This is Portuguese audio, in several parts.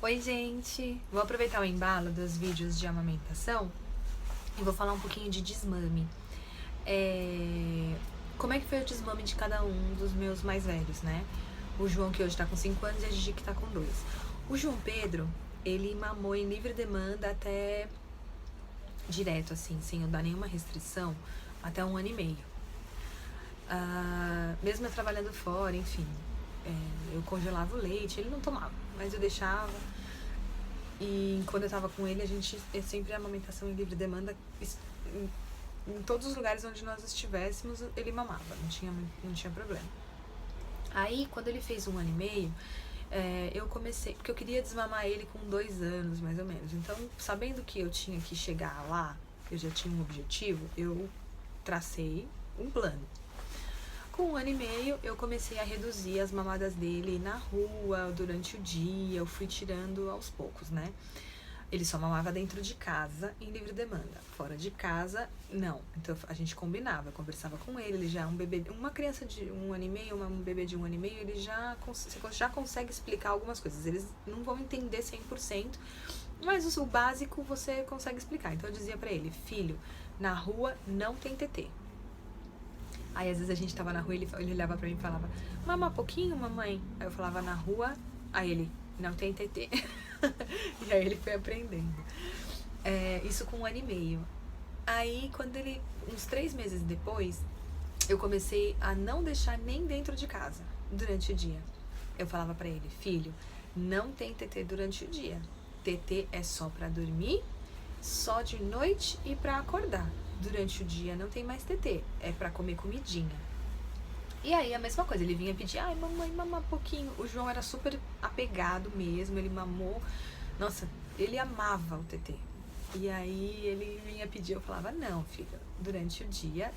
Oi, gente! Vou aproveitar o embalo dos vídeos de amamentação e vou falar um pouquinho de desmame. Como é que foi o desmame de cada um dos meus mais velhos, né? O João, que hoje tá com 5 anos, e a Gigi, que tá com 2. O João Pedro, ele mamou em livre demanda até direto, assim, sem eu dar nenhuma restrição, até 1 ano e meio. Mesmo eu trabalhando fora, enfim, eu congelava o leite, ele não tomava, mas eu deixava. E quando eu tava com ele, sempre a amamentação em livre demanda, em todos os lugares onde nós estivéssemos, ele mamava, não tinha problema. Aí, quando ele fez 1 ano e meio, eu comecei, porque eu queria desmamar ele com 2 anos, mais ou menos. Então, sabendo que eu tinha que chegar lá, eu já tinha um objetivo, eu tracei um plano. Com 1 ano e meio, eu comecei a reduzir as mamadas dele na rua, durante o dia, eu fui tirando aos poucos, né? Ele só mamava dentro de casa, em livre demanda. Fora de casa, não. Então, a gente combinava, eu conversava com ele já é um bebê, uma criança de 1 ano e meio, um bebê de 1 ano e meio, ele já consegue explicar algumas coisas. Eles não vão entender 100%, mas o básico você consegue explicar. Então, eu dizia pra ele, filho, na rua não tem tetê. Aí, às vezes, a gente tava na rua e ele olhava pra mim e falava, mama pouquinho, mamãe? Aí eu falava, na rua, aí ele, não tem tetê. E aí ele foi aprendendo. Isso com 1 ano e meio. Aí, uns 3 meses depois, eu comecei a não deixar nem dentro de casa, durante o dia. Eu falava pra ele, filho, não tem tetê durante o dia. Tetê é só pra dormir, só de noite e pra acordar. Durante o dia não tem mais tetê, é pra comer comidinha. E aí a mesma coisa, ele vinha pedir, ai mamãe, mamar um pouquinho. O João era super apegado mesmo, ele mamou, nossa, ele amava o tetê. E aí ele vinha pedir, eu falava, não filho, durante o dia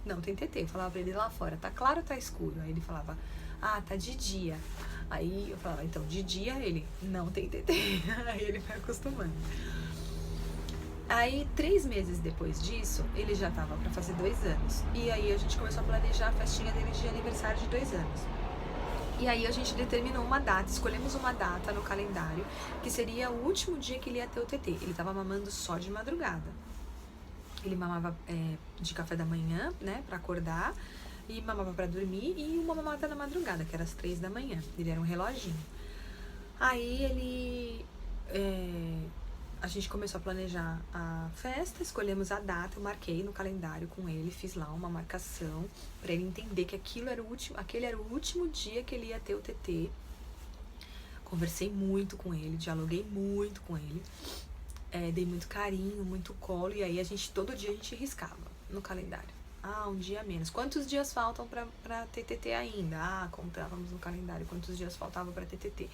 não tem tetê. Eu falava pra ele lá fora, tá claro ou tá escuro? Aí ele falava, tá de dia. Aí eu falava, então de dia ele, não tem tetê. Aí ele vai acostumando. Aí, 3 meses depois disso, ele já tava pra fazer 2 anos. E aí a gente começou a planejar a festinha dele de aniversário de 2 anos. E aí a gente determinou uma data, escolhemos uma data no calendário, que seria o último dia que ele ia ter o tetê. Ele tava mamando só de madrugada. Ele mamava de café da manhã, né, pra acordar, e mamava pra dormir, e uma mamada na madrugada, que era às 3 da manhã. Ele era um reloginho. Aí a gente começou a planejar a festa, escolhemos a data, eu marquei no calendário com ele, fiz lá uma marcação pra ele entender que aquele era o último dia que ele ia ter o tetê. Conversei muito com ele, dialoguei muito com ele, dei muito carinho, muito colo, e aí todo dia a gente riscava no calendário. Um dia a menos. Quantos dias faltam pra ter tetê ainda? Contávamos no calendário quantos dias faltavam pra ter tetê.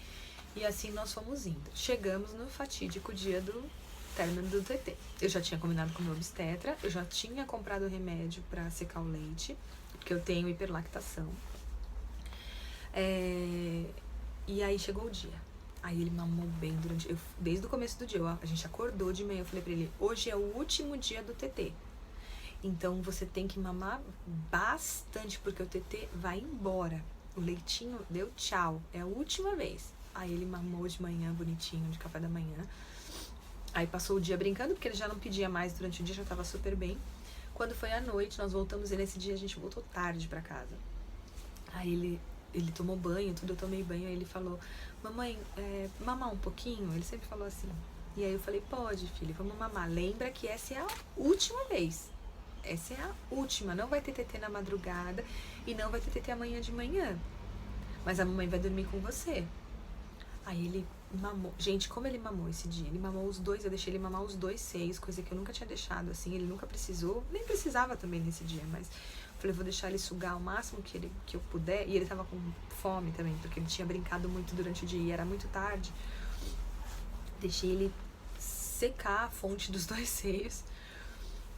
E assim nós fomos indo. Chegamos no fatídico dia do término do tetê. Eu já tinha combinado com o meu obstetra, eu já tinha comprado remédio pra secar o leite, porque eu tenho hiperlactação. E aí chegou o dia. Aí ele mamou bem desde o começo do dia. A gente acordou de manhã, eu falei pra ele, hoje é o último dia do tetê. Então você tem que mamar bastante, porque o tetê vai embora. O leitinho deu tchau, é a última vez. Aí ele mamou de manhã, bonitinho, de café da manhã. Aí passou o dia brincando, porque ele já não pedia mais durante o dia, já tava super bem. Quando foi à noite, nós voltamos, e nesse dia a gente voltou tarde pra casa. Aí ele tomou banho, tudo, eu tomei banho, aí ele falou, mamãe, mamar um pouquinho? Ele sempre falou assim. E aí eu falei, pode, filho, vamos mamar. Lembra que essa é a última vez. Essa é a última, não vai ter tetê na madrugada e não vai ter tetê amanhã de manhã. Mas a mamãe vai dormir com você. Aí ele mamou. Gente, como ele mamou esse dia? Ele mamou os 2, eu deixei ele mamar os 2 seios, coisa que eu nunca tinha deixado, assim. Ele nunca precisou, nem precisava também nesse dia, mas falei, vou deixar ele sugar o máximo que eu puder. E ele tava com fome também, porque ele tinha brincado muito durante o dia e era muito tarde. Deixei ele secar a fonte dos 2 seios.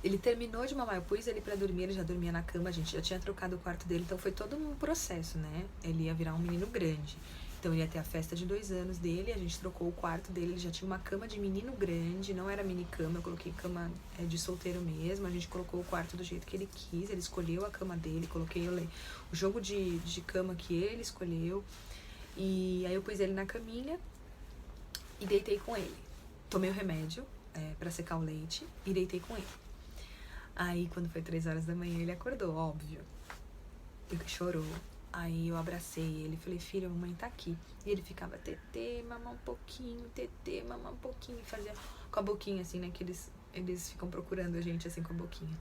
Ele terminou de mamar, eu pus ele pra dormir, ele já dormia na cama, a gente já tinha trocado o quarto dele, então foi todo um processo, né? Ele ia virar um menino grande. Então ele ia ter a festa de 2 anos dele, a gente trocou o quarto dele, ele já tinha uma cama de menino grande, não era mini cama, eu coloquei cama de solteiro mesmo, a gente colocou o quarto do jeito que ele quis, ele escolheu a cama dele, coloquei o jogo de cama que ele escolheu, e aí eu pus ele na caminha, e deitei com ele. Tomei o remédio pra secar o leite e deitei com ele. Aí, quando foi 3 horas da manhã, ele acordou, óbvio. Ele chorou. Aí eu abracei ele, falei, filho, a mamãe tá aqui. E ele ficava, tetê, mamar um pouquinho, tetê, mamar um pouquinho. E fazia com a boquinha, assim, né, que eles ficam procurando a gente, assim, com a boquinha.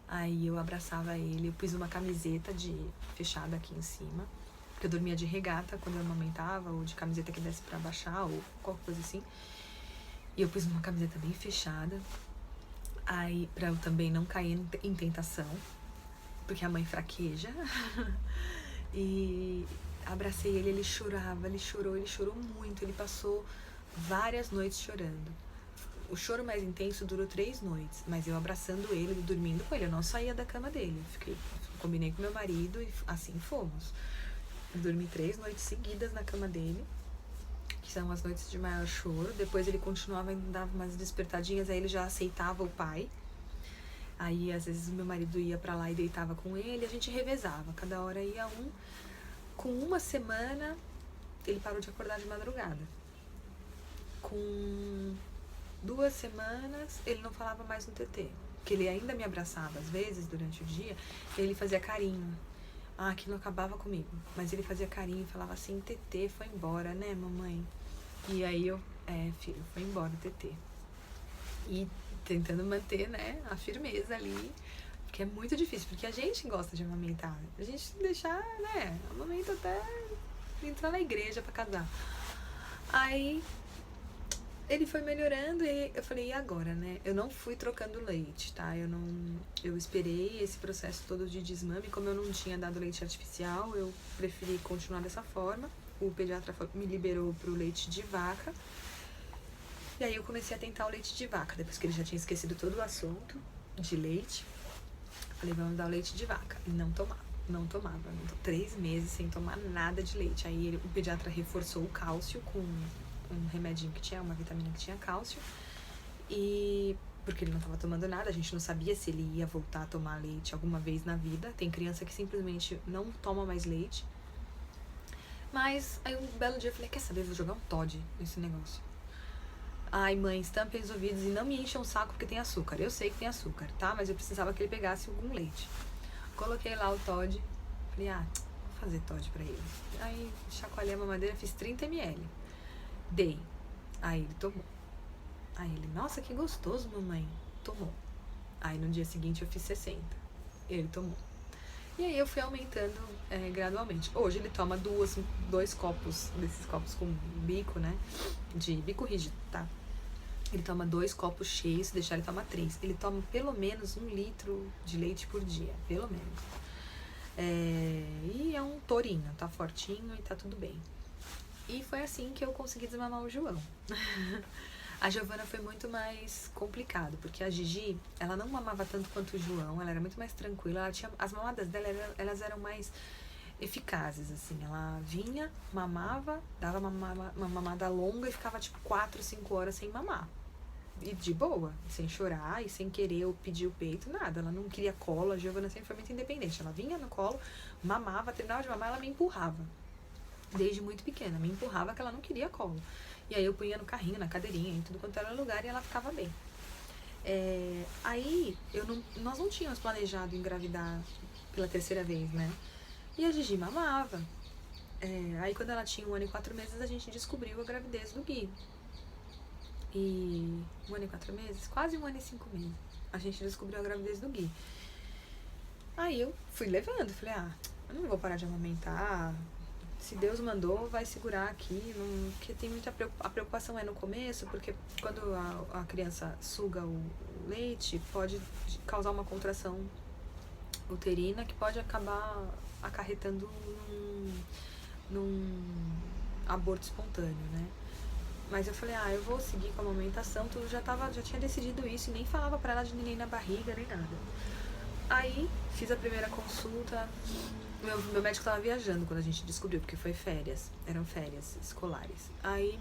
Aí eu abraçava ele, eu pus uma camiseta fechada aqui em cima. Porque eu dormia de regata quando eu amamentava, ou de camiseta que desse pra baixar, ou qualquer coisa assim. E eu pus uma camiseta bem fechada. Aí, pra eu também não cair em tentação, porque a mãe fraqueja. E abracei ele, ele chorava, ele chorou muito. Ele passou várias noites chorando. O choro mais intenso durou 3 noites, mas eu abraçando ele, dormindo com ele, eu não saía da cama dele. Combinei com meu marido e assim fomos. Eu dormi 3 noites seguidas na cama dele, que são as noites de maior choro. Depois ele continuava, ainda dava umas despertadinhas, aí ele já aceitava o pai. Aí, às vezes, o meu marido ia pra lá e deitava com ele, a gente revezava. Cada hora ia um. Com 1 semana, ele parou de acordar de madrugada. Com 2 semanas, ele não falava mais no tetê. Porque ele ainda me abraçava, às vezes, durante o dia, e ele fazia carinho. Aquilo acabava comigo. Mas ele fazia carinho e falava assim, tetê, foi embora, né, mamãe? E aí eu, filho, foi embora o tetê. E tentando manter, né, a firmeza ali, porque é muito difícil, porque a gente gosta de amamentar, a gente deixar, né, amamenta até entrar na igreja pra casar. Aí ele foi melhorando e eu falei, e agora, né? Eu não fui trocando leite, tá? Eu esperei esse processo todo de desmame, como eu não tinha dado leite artificial, eu preferi continuar dessa forma. O pediatra me liberou pro leite de vaca. E aí eu comecei a tentar o leite de vaca, depois que ele já tinha esquecido todo o assunto de leite. Falei, vamos dar o leite de vaca. E não tomava. 3 meses sem tomar nada de leite. Aí o pediatra reforçou o cálcio com um remedinho que tinha, uma vitamina que tinha cálcio. E porque ele não estava tomando nada, a gente não sabia se ele ia voltar a tomar leite alguma vez na vida. Tem criança que simplesmente não toma mais leite. Mas aí um belo dia eu falei, quer saber, vou jogar um Toddy nesse negócio. Ai, mãe, tampem os ouvidos e não me encham o saco porque tem açúcar. Eu sei que tem açúcar, tá? Mas eu precisava que ele pegasse algum leite. Coloquei lá o Toddy. Falei, vou fazer Toddy pra ele. Aí chacoalhei a mamadeira, fiz 30 ml. Dei. Aí ele tomou. Aí ele, nossa, que gostoso, mamãe. Tomou. Aí no dia seguinte eu fiz 60. Ele tomou. E aí eu fui aumentando gradualmente. Hoje ele toma 2 copos, desses copos com bico, né? De bico rígido, tá? Ele toma 2 copos cheios, se deixar ele toma 3. Ele toma pelo menos 1 litro de leite por dia, pelo menos. E é um tourinho, tá fortinho e tá tudo bem. E foi assim que eu consegui desmamar o João. A Giovana foi muito mais complicado, porque a Gigi, ela não mamava tanto quanto o João, ela era muito mais tranquila, as mamadas dela, elas eram mais eficazes, assim, ela vinha, mamava, dava uma mamada longa e ficava tipo 4, 5 horas sem mamar. E de boa, sem chorar e sem querer eu pedir o peito, nada. Ela não queria colo, a Giovana sempre foi muito independente. Ela vinha no colo, mamava, terminava de mamar, ela me empurrava. Desde muito pequena, me empurrava que ela não queria colo. E aí eu punha no carrinho, na cadeirinha, em tudo quanto era lugar e ela ficava bem. Aí nós não tínhamos planejado engravidar pela 3ª vez, né? E a Gigi mamava. Aí quando ela tinha 1 ano e 4 meses, a gente descobriu a gravidez do Gui. E 1 ano e 4 meses, quase 1 ano e 5 meses, a gente descobriu a gravidez do Gui. Aí eu fui levando, falei, eu não vou parar de amamentar. Se Deus mandou, vai segurar aqui, porque tem muita a preocupação no começo, porque quando a criança suga o leite, pode causar uma contração uterina que pode acabar acarretando num aborto espontâneo, né? Mas eu falei, eu vou seguir com a amamentação, tu já tinha decidido isso e nem falava pra ela de neném na barriga, nem nada. Aí, fiz a primeira consulta, meu médico tava viajando quando a gente descobriu, porque foi férias, eram férias escolares. Aí,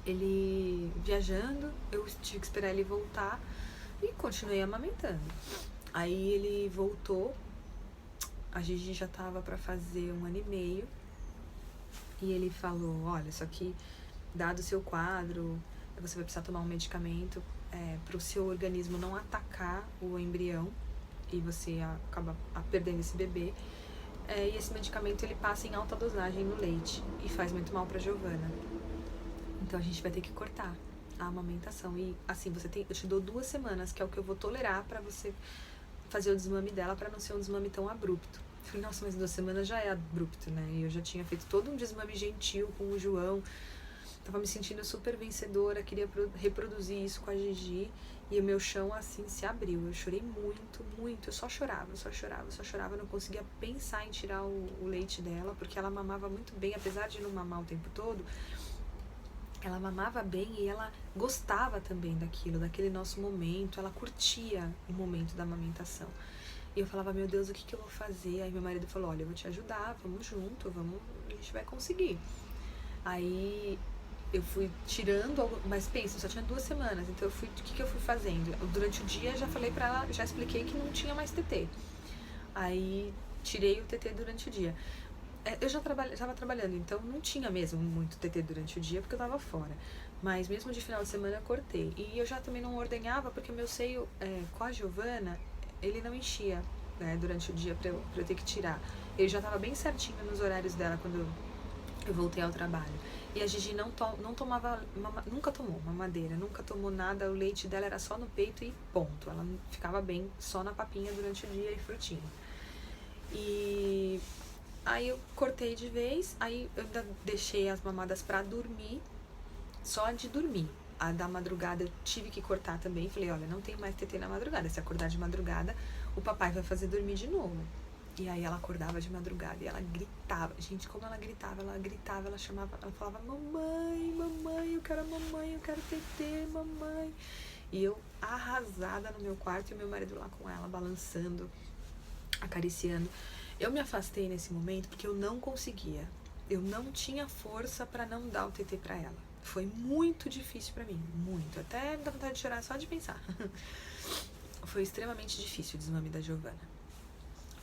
ele viajando, eu tive que esperar ele voltar e continuei amamentando. Aí ele voltou, a Gigi já tava pra fazer 1 ano e meio, e ele falou, olha, só que dado o seu quadro, você vai precisar tomar um medicamento para o seu organismo não atacar o embrião e você acaba perdendo esse bebê. E esse medicamento ele passa em alta dosagem no leite e faz muito mal para Giovana. Então a gente vai ter que cortar a amamentação. E assim, eu te dou 2 semanas, que é o que eu vou tolerar para você fazer o desmame dela, para não ser um desmame tão abrupto. Eu falei, nossa, mas 2 semanas já é abrupto, né? E eu já tinha feito todo um desmame gentil com o João. Tava me sentindo super vencedora, queria reproduzir isso com a Gigi. E o meu chão, assim, se abriu. Eu chorei muito, muito. Eu só chorava. Não conseguia pensar em tirar o leite dela, porque ela mamava muito bem, apesar de não mamar o tempo todo. Ela mamava bem e ela gostava também daquele nosso momento. Ela curtia o momento da amamentação. E eu falava, meu Deus, o que eu vou fazer? Aí meu marido falou, olha, eu vou te ajudar, vamos junto, a gente vai conseguir. Aí eu fui tirando, mas pensa, só tinha 2 semanas, então o que eu fui fazendo? Durante o dia já falei pra ela, já expliquei que não tinha mais TT. Aí tirei o TT durante o dia. Eu já estava trabalhando, então não tinha mesmo muito TT durante o dia, porque eu tava fora. Mas mesmo de final de semana eu cortei. E eu já também não ordenhava, porque meu seio, com a Giovana, ele não enchia, né, durante o dia pra eu ter que tirar. Ele já tava bem certinho nos horários dela quando eu voltei ao trabalho. E a Gigi não tomava, nunca tomou mamadeira, nunca tomou nada, o leite dela era só no peito e ponto. Ela ficava bem só na papinha durante o dia e frutinha. E aí eu cortei de vez, aí eu ainda deixei as mamadas pra dormir, só de dormir. A da madrugada eu tive que cortar também, falei, olha, não tem mais TT na madrugada, se acordar de madrugada, o papai vai fazer dormir de novo. E aí ela acordava de madrugada e ela gritava. Gente, como ela gritava, ela chamava, ela falava, mamãe, eu quero mamãe, eu quero TT, mamãe. E eu arrasada no meu quarto e o meu marido lá com ela, balançando, acariciando. Eu me afastei nesse momento porque eu não conseguia. Eu não tinha força pra não dar o TT pra ela. Foi muito difícil pra mim, muito. Até me dá vontade de chorar só de pensar. Foi extremamente difícil o desmame da Giovana.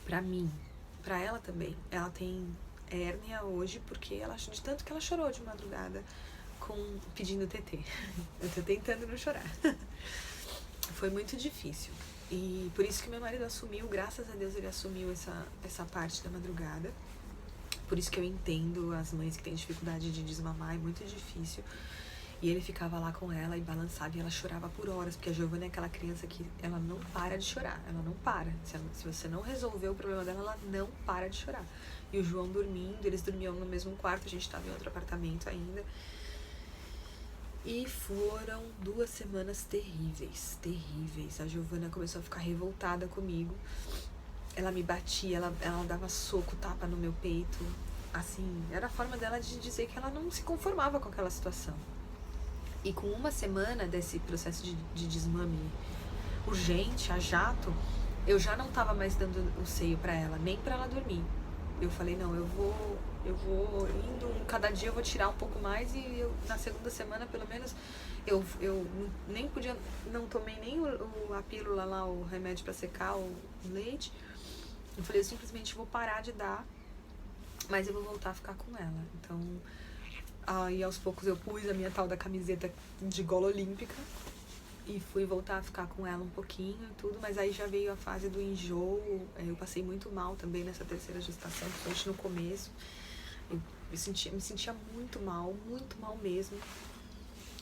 Pra mim, pra ela também. Ela tem hérnia hoje porque de tanto que ela chorou de madrugada pedindo TT. Eu tô tentando não chorar. Foi muito difícil. E por isso que meu marido assumiu, graças a Deus ele assumiu essa parte da madrugada. Por isso que eu entendo as mães que têm dificuldade de desmamar, é muito difícil. E ele ficava lá com ela e balançava e ela chorava por horas, porque a Giovana é aquela criança que ela não para de chorar, ela não para. Se você não resolver o problema dela, ela não para de chorar. E o João dormindo, eles dormiam no mesmo quarto, a gente estava em outro apartamento ainda. E foram 2 semanas terríveis, terríveis. A Giovana começou a ficar revoltada comigo. Ela me batia, ela dava soco, tapa no meu peito. Assim, era a forma dela de dizer que ela não se conformava com aquela situação. E com 1 semana desse processo de desmame urgente, a jato, eu já não tava mais dando o seio pra ela, nem pra ela dormir. Eu falei, não, eu vou indo, cada dia eu vou tirar um pouco mais e na 2ª semana, pelo menos, eu nem podia, não tomei nem a pílula lá, o remédio pra secar o leite. Eu falei, eu simplesmente vou parar de dar, mas eu vou voltar a ficar com ela. Então, aí aos poucos eu pus a minha tal da camiseta de gola olímpica e fui voltar a ficar com ela um pouquinho e tudo, mas aí já veio a fase do enjoo. Eu passei muito mal também nessa 3ª gestação, principalmente no começo. Eu me sentia muito mal mesmo.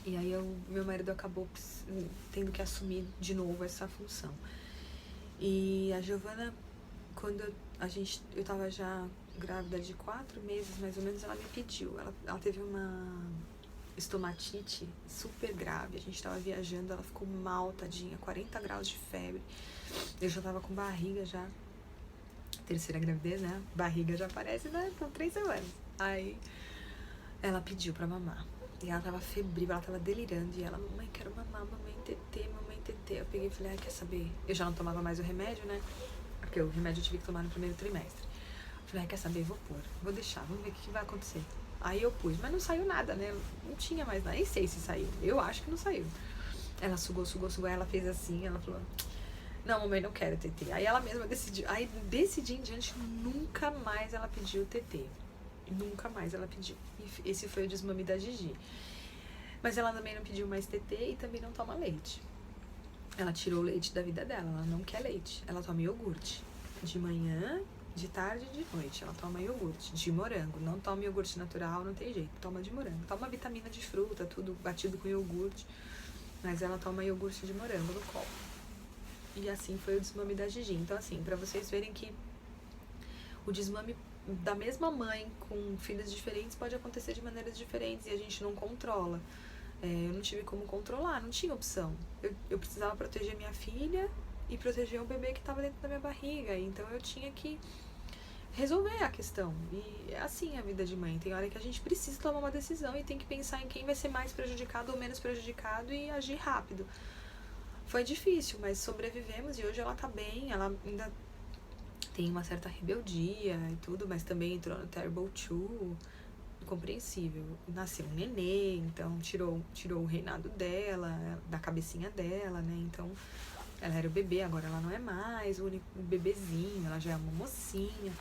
E aí meu marido acabou tendo que assumir de novo essa função. E a Giovana, quando eu tava já grávida de 4 meses, mais ou menos, ela me pediu. Ela teve uma estomatite super grave, a gente tava viajando, ela ficou mal, tadinha, 40 graus de febre. Eu já tava com barriga já. 3ª gravidez, né? Barriga já aparece, né? Com 3 semanas. Aí ela pediu pra mamar. E ela tava febril, ela tava delirando. E ela, mamãe, quero mamar, mamãe TT, mamãe TT. Eu peguei e falei, quer saber? Eu já não tomava mais o remédio, né? Porque o remédio eu tive que tomar no 1º trimestre. Eu falei, quer saber? Vou pôr, vou deixar, vamos ver o que vai acontecer. Aí eu pus, mas não saiu nada, né? Não tinha mais nada, nem sei se saiu. Eu acho que não saiu. Ela sugou, aí ela fez assim, ela falou, não, mamãe, não quero TT. Aí ela mesma decidiu. Aí desse dia em diante, nunca mais ela pediu TT. Nunca mais ela pediu. E esse foi o desmame da Gigi. Mas ela também não pediu mais TT e também não toma leite. Ela tirou o leite da vida dela, ela não quer leite. Ela toma iogurte. De manhã, de tarde e de noite. Ela toma iogurte de morango. Não toma iogurte natural, não tem jeito. Toma de morango. Toma vitamina de fruta, tudo batido com iogurte. Mas ela toma iogurte de morango no colo. E assim foi o desmame da Gigi. Então, assim, pra vocês verem que o desmame da mesma mãe com filhos diferentes pode acontecer de maneiras diferentes e a gente não controla. Eu não tive como controlar, não tinha opção. Eu precisava proteger minha filha e proteger o bebê que estava dentro da minha barriga. Então eu tinha que resolver a questão. E é assim a vida de mãe. Tem hora que a gente precisa tomar uma decisão e tem que pensar em quem vai ser mais prejudicado ou menos prejudicado e agir rápido. Foi difícil, mas sobrevivemos e hoje ela tá bem. Ela ainda tem uma certa rebeldia e tudo, mas também entrou no Terrible 2, compreensível. Nasceu um nenê, então tirou o reinado dela, da cabecinha dela, né? Então, ela era o bebê, agora ela não é mais o único bebezinho, ela já é uma mocinha.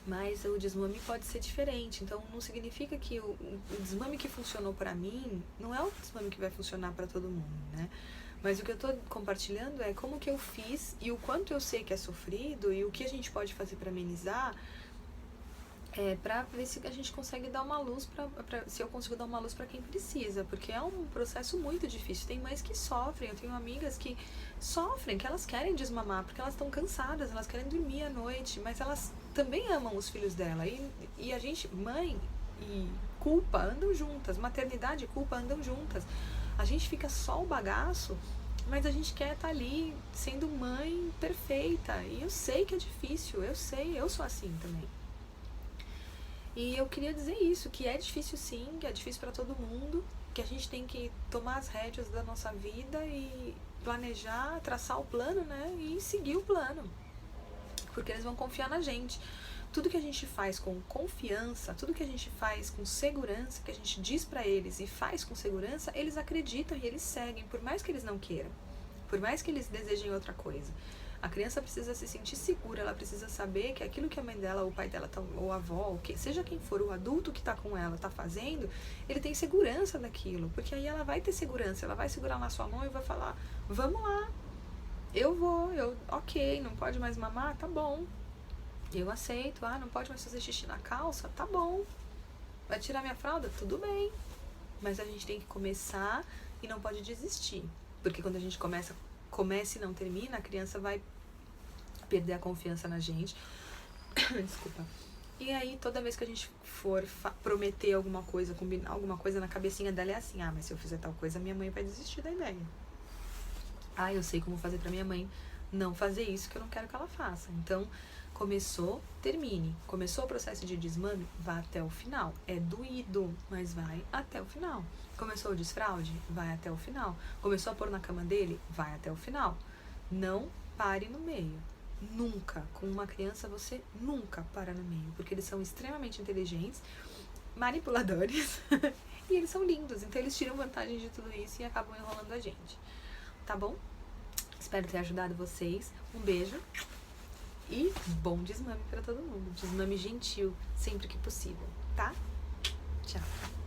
Mas o desmame pode ser diferente, então não significa que o desmame que funcionou pra mim não é o desmame que vai funcionar pra todo mundo, né? Mas o que eu tô compartilhando é como que eu fiz e o quanto eu sei que é sofrido e o que a gente pode fazer pra amenizar, pra ver se a gente consegue dar uma luz, se eu consigo dar uma luz pra quem precisa, porque é um processo muito difícil. Tem mães que sofrem, eu tenho amigas que sofrem, que elas querem desmamar, porque elas estão cansadas, elas querem dormir à noite, mas elas também amam os filhos dela. E a gente, mãe e culpa andam juntas, maternidade e culpa andam juntas. A gente fica só o bagaço, mas a gente quer estar ali sendo mãe perfeita. E eu sei que é difícil, eu sei, eu sou assim também. E eu queria dizer isso, que é difícil sim, que é difícil pra todo mundo, que a gente tem que tomar as rédeas da nossa vida e planejar, traçar o plano, né? E seguir o plano. Porque eles vão confiar na gente. Tudo que a gente faz com confiança, tudo que a gente faz com segurança, que a gente diz pra eles e faz com segurança, eles acreditam e eles seguem, por mais que eles não queiram, por mais que eles desejem outra coisa. A criança precisa se sentir segura, ela precisa saber que aquilo que a mãe dela, ou o pai dela, ou a avó, ou seja quem for, o adulto que tá com ela, tá fazendo, ele tem segurança daquilo, porque aí ela vai ter segurança, ela vai segurar na sua mão e vai falar, vamos lá, ok, não pode mais mamar, tá bom, eu aceito, não pode mais fazer xixi na calça, tá bom, vai tirar minha fralda, tudo bem, mas a gente tem que começar e não pode desistir, porque quando a gente começa e não termina, a criança vai perder a confiança na gente. Desculpa. E aí, toda vez que a gente for prometer alguma coisa, combinar alguma coisa, na cabecinha dela é assim, mas se eu fizer tal coisa, minha mãe vai desistir da ideia. Eu sei como fazer pra minha mãe não fazer isso que eu não quero que ela faça. Então, começou, termine. Começou o processo de desmame, vá até o final. É doído, mas vai até o final. Começou o desfraude, vai até o final. Começou a pôr na cama dele, vai até o final. Não pare no meio. Nunca. Com uma criança, você nunca para no meio. Porque eles são extremamente inteligentes, manipuladores, e eles são lindos. Então, eles tiram vantagem de tudo isso e acabam enrolando a gente. Tá bom? Espero ter ajudado vocês. Um beijo. E bom desmame para todo mundo. Desmame gentil, sempre que possível, tá? Tchau.